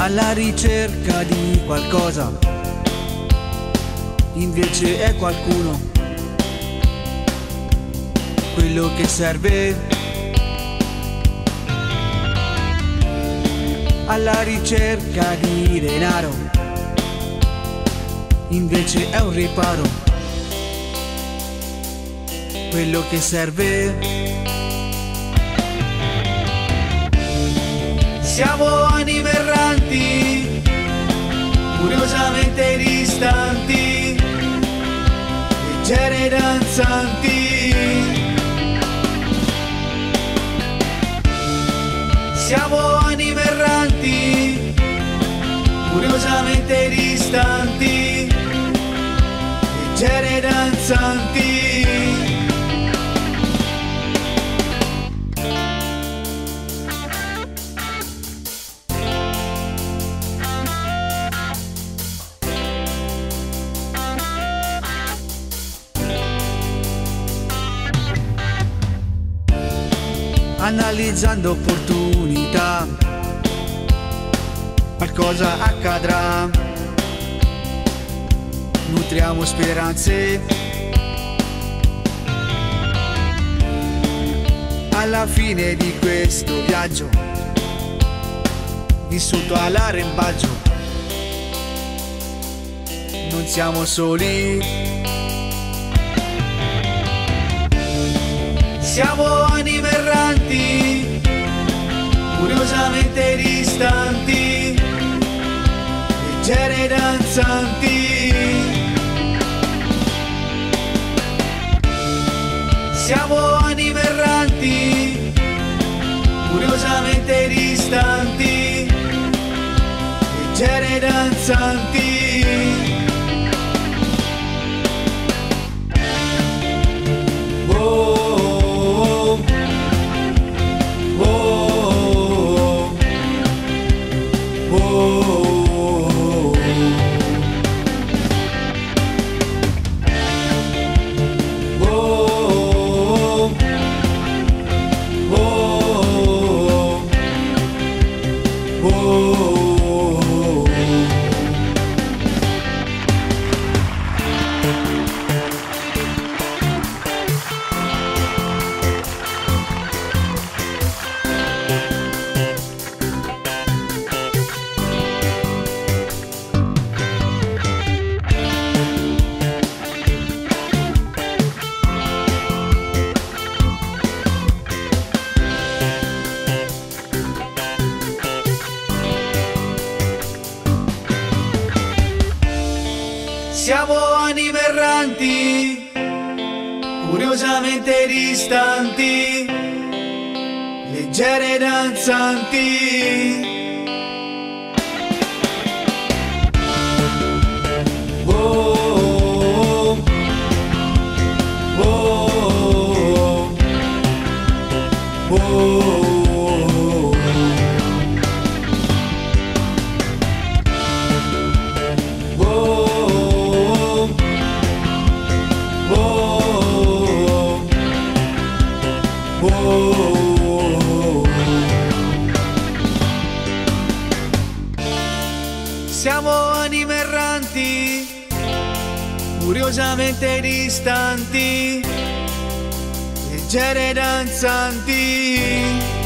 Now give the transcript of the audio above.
alla ricerca di qualcosa, invece è qualcuno quello che serve. Alla ricerca di denaro, invece è un riparo quello che serve. Siamo anime erranti, curiosamente distanti, leggere e danzanti. Siamo anime erranti, curiosamente distanti, leggere e danzanti. Analizzando opportunità, qualcosa accadrà. Nutriamo speranze, alla fine di questo viaggio vissuto all'arrembaggio. Non siamo soli, siamo anime erranti, curiosamente distanti, leggere e danzanti. Siamo anime erranti, curiosamente distanti, leggere e danzanti. Siamo anime erranti, curiosamente distanti, leggere e danzanti. Siamo anime erranti, curiosamente distanti, leggere e danzanti.